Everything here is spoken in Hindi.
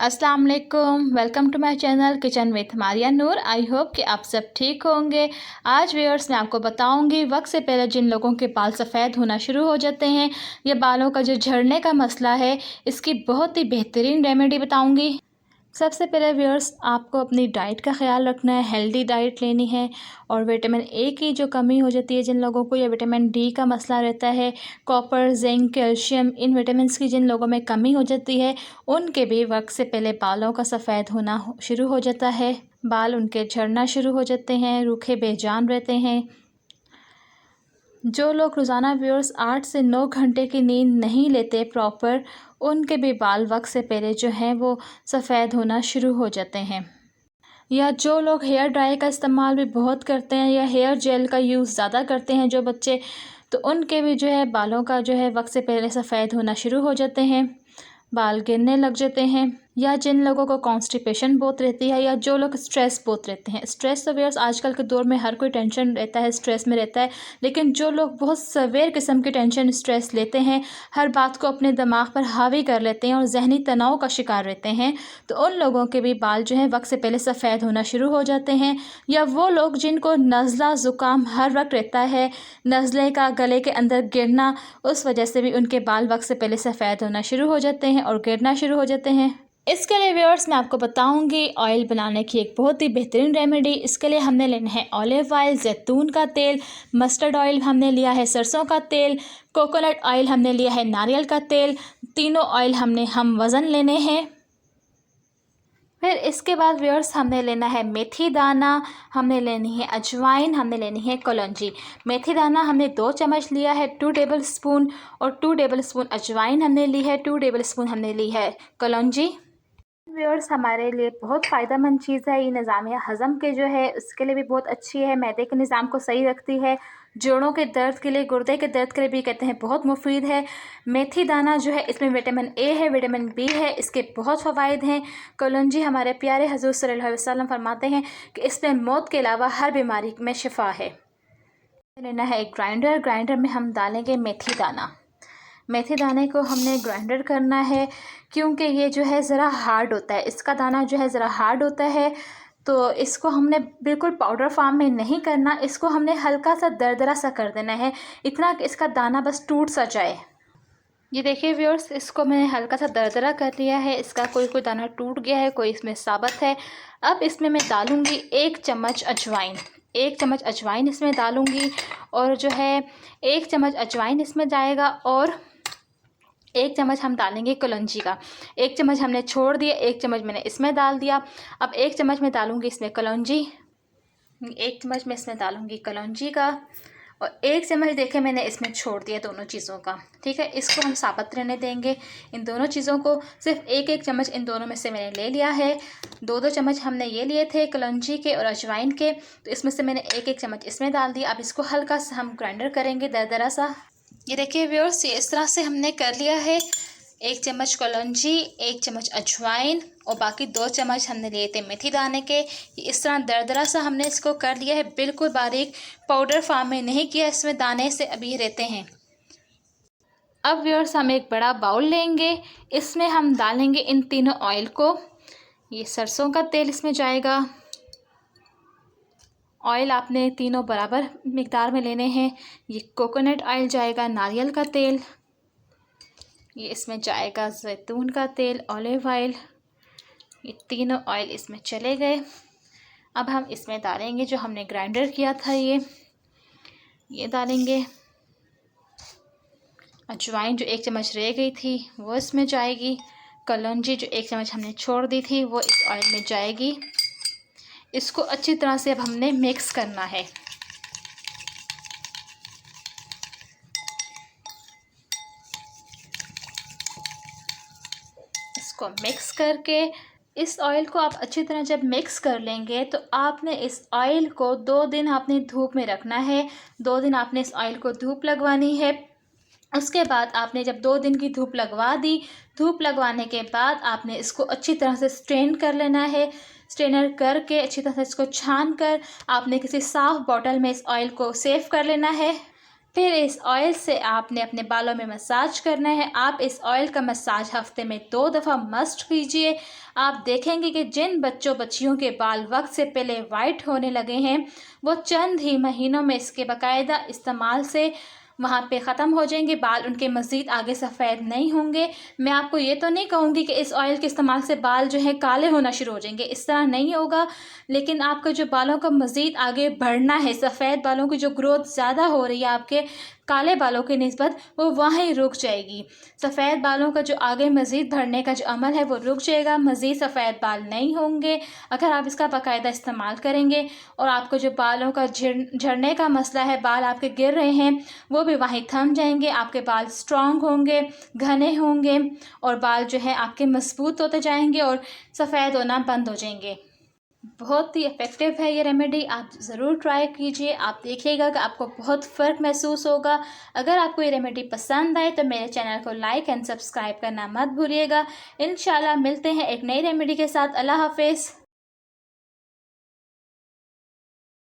अस्सलाम वालेकुम, welcome to my channel kitchen with Maria Noor. I hope कि आप सब ठीक होंगे। आज व्यूअर्स मैं आपको बताऊंगी वक्त से पहले जिन लोगों के बाल सफ़ेद होना शुरू हो जाते हैं या बालों का जो झड़ने का मसला है, इसकी बहुत ही बेहतरीन रेमेडी बताऊंगी। सबसे पहले व्यूअर्स आपको अपनी डाइट का ख्याल रखना है, हेल्दी डाइट लेनी है। और विटामिन ए की जो कमी हो जाती है जिन लोगों को, या विटामिन डी का मसला रहता है, कॉपर, जिंक, कैल्शियम, इन विटामिन्स की जिन लोगों में कमी हो जाती है, उनके भी वक्त से पहले बालों का सफ़ेद होना शुरू हो जाता है। बाल उनके झड़ना शुरू हो जाते हैं, रूखे बेजान रहते हैं। जो लोग रोज़ाना व्यूअर्स 8 से 9 घंटे की नींद नहीं लेते प्रॉपर, उनके भी बाल वक्त से पहले जो हैं वो सफ़ेद होना शुरू हो जाते हैं। या जो लोग हेयर ड्राई का इस्तेमाल भी बहुत करते हैं या हेयर जेल का यूज़ ज़्यादा करते हैं जो बच्चे, तो उनके भी जो है बालों का जो है वक्त से पहले सफ़ेद होना शुरू हो जाते हैं, बाल गिरने लग जाते हैं। या जिन लोगों को कॉन्स्टिपेशन बहुत रहती है, या जो लोग स्ट्रेस बहुत रहते हैं। स्ट्रेस तो व्यूअर्स आजकल के दौर में हर कोई टेंशन रहता है, स्ट्रेस में रहता है, लेकिन जो लोग बहुत सवेर किस्म की टेंशन स्ट्रेस लेते हैं, हर बात को अपने दिमाग पर हावी कर लेते हैं और जहनी तनाव का शिकार रहते हैं, तो उन लोगों के भी बाल जो हैं वक्त से पहले सफ़ेद होना शुरू हो जाते हैं। या वो लोग जिनको नज़ला ज़ुकाम हर वक्त रहता है, नज़ले का गले के अंदर गिरना, उस वजह से भी उनके बाल वक्त से पहले सफ़ेद होना शुरू हो जाते हैं और गिरना शुरू हो जाते हैं। इसके लिए व्यूअर्स मैं आपको बताऊंगी ऑयल बनाने की एक बहुत ही बेहतरीन रेमेडी। इसके लिए हमने लेना है ऑलिव ऑयल, जैतून का तेल, मस्टर्ड ऑयल हमने लिया है, सरसों का तेल, कोकोनट ऑयल हमने लिया है, नारियल का तेल। तीनों ऑयल हम वज़न लेने हैं। फिर इसके बाद व्यूअर्स हमने लेना है मेथी दाना, हमने लेनी है अजवाइन, हमने लेनी है कलौंजी। मेथी दाना हमने 2 चम्मच लिया है, 2 टेबल स्पून, और 2 टेबल स्पून अजवाइन हमने ली है, 2 टेबल स्पून हमने ली है कलौंजी। व्यूअर्स हमारे लिए बहुत फ़ायदेमंद चीज़ है ये, निज़ामिया हज़म के जो है उसके लिए भी बहुत अच्छी है, मैदे के निज़ाम को सही रखती है, जोड़ों के दर्द के लिए, गुर्दे के दर्द के लिए भी कहते हैं बहुत मुफीद है। मेथी दाना जो है इसमें विटामिन ए है, विटामिन बी है, इसके बहुत फ़वाइद हैं। कलौंजी हमारे प्यारे हज़ूर सल्लल्लाहु अलैहि वसल्लम फरमाते हैं कि इसमें मौत के अलावा हर बीमारी में शिफा है। लेना है एक ग्राइंडर, ग्राइंडर में हम डालेंगे मेथी दाना। मेथी दाने को हमने ग्राइंडर करना है क्योंकि ये जो है ज़रा हार्ड होता है, इसका दाना जो है ज़रा हार्ड होता है, तो इसको हमने बिल्कुल पाउडर फॉर्म में नहीं करना, इसको हमने हल्का सा दरदरा सा कर देना है, इतना कि इसका दाना बस टूट सा जाए। ये देखिए व्यूअर्स, इसको मैंने हल्का सा दरदरा कर लिया है, इसका कोई कोई दाना टूट गया है, कोई इसमें साबित है। अब इसमें मैं डालूँगी 1 चम्मच अजवाइन, 1 चम्मच अजवाइन इसमें डालूँगी, और जो है 1 चम्मच अजवाइन इसमें जाएगा, और 1 चम्मच हम डालेंगे कलौंजी का। 1 चम्मच हमने छोड़ दिया, 1 चम्मच मैंने इसमें डाल दिया। अब 1 चम्मच में डालूँगी इसमें कलौंजी, 1 चम्मच में इसमें डालूँगी कलौंजी का, और 1 चम्मच देखें मैंने इसमें छोड़ दिया दोनों चीज़ों का। ठीक है, इसको हम साबित रहने देंगे। इन दोनों चीज़ों को सिर्फ 1-1 चम्मच इन दोनों में से मैंने ले लिया है। 2-2 चम्मच हमने ये लिए थे कलौंजी के और अजवाइन के, तो इसमें से मैंने 1-1 चम्मच इसमें डाल दिया। अब इसको हल्का सा हम ग्राइंडर करेंगे, दरदरा सा। ये देखिए व्यूअर्स, ये इस तरह से हमने कर लिया है। 1 चम्मच कलौंजी, 1 चम्मच अजवाइन, और बाकी 2 चम्मच हमने लिए थे मेथी दाने के। इस तरह दरदरा सा हमने इसको कर लिया है, बिल्कुल बारीक पाउडर फॉर्म में नहीं किया, इसमें दाने से अभी रहते हैं। अब व्यूअर्स हम एक बड़ा बाउल लेंगे, इसमें हम डालेंगे इन तीनों ऑयल को। ये सरसों का तेल इसमें जाएगा, ऑयल आपने तीनों बराबर मिकदार में लेने हैं। ये कोकोनट ऑयल जाएगा, नारियल का तेल, ये इसमें जाएगा जैतून का तेल, ऑलिव ऑयल, ये तीनों ऑयल इसमें चले गए। अब हम इसमें डालेंगे जो हमने ग्राइंडर किया था, ये डालेंगे। अजवाइन जो 1 चम्मच रह गई थी वो इसमें जाएगी, कलौंजी जो 1 चम्मच हमने छोड़ दी थी वो इस ऑयल में जाएगी। इसको अच्छी तरह से अब हमने मिक्स करना है। इसको मिक्स करके, इस ऑयल को आप अच्छी तरह जब मिक्स कर लेंगे तो आपने इस ऑयल को 2 दिन आपने धूप में रखना है। 2 दिन आपने इस ऑयल को धूप लगवानी है। उसके बाद आपने जब 2 दिन की धूप लगवा दी, धूप लगवाने के बाद आपने इसको अच्छी तरह से स्ट्रेन कर लेना है। स्ट्रेनर करके अच्छी तरह से इसको छान कर आपने किसी साफ़ बॉटल में इस ऑयल को सेव कर लेना है। फिर इस ऑयल से आपने अपने बालों में मसाज करना है। आप इस ऑयल का मसाज हफ्ते में 2 दफ़ा मस्ट कीजिए। आप देखेंगे कि जिन बच्चों बच्चियों के बाल वक्त से पहले वाइट होने लगे हैं, वो चंद ही महीनों में इसके बाकायदा इस्तेमाल से वहाँ पे ख़त्म हो जाएंगे। बाल उनके मज़ीद आगे सफ़ेद नहीं होंगे। मैं आपको ये तो नहीं कहूँगी कि इस ऑयल के इस्तेमाल से बाल जो है काले होना शुरू हो जाएंगे, इस तरह नहीं होगा। लेकिन आपका जो बालों का मज़ीद आगे बढ़ना है, सफ़ेद बालों की जो ग्रोथ ज़्यादा हो रही है आपके काले बालों की निस्बत, वो वहीं रुक जाएगी। सफ़ेद बालों का जो आगे मज़ीद बढ़ने का जो अमल है वो रुक जाएगा, मज़ीद सफ़ेद बाल नहीं होंगे अगर आप इसका बाकायदा इस्तेमाल करेंगे। और आपको जो बालों का झड़ने का मसला है, बाल आपके गिर रहे हैं, वो भी वहीं थम जाएंगे। आपके बाल स्ट्रॉन्ग होंगे, घने होंगे और बाल जो है आपके मजबूत होते जाएंगे और सफ़ेद होना बंद हो जाएंगे। बहुत ही इफ़ेक्टिव है ये रेमेडी, आप ज़रूर ट्राई कीजिए। आप देखिएगा कि आपको बहुत फ़र्क महसूस होगा। अगर आपको ये रेमेडी पसंद आए तो मेरे चैनल को लाइक एंड सब्सक्राइब करना मत भूलिएगा। इंशाल्लाह मिलते हैं एक नई रेमेडी के साथ। अल्लाह हाफ़िज़।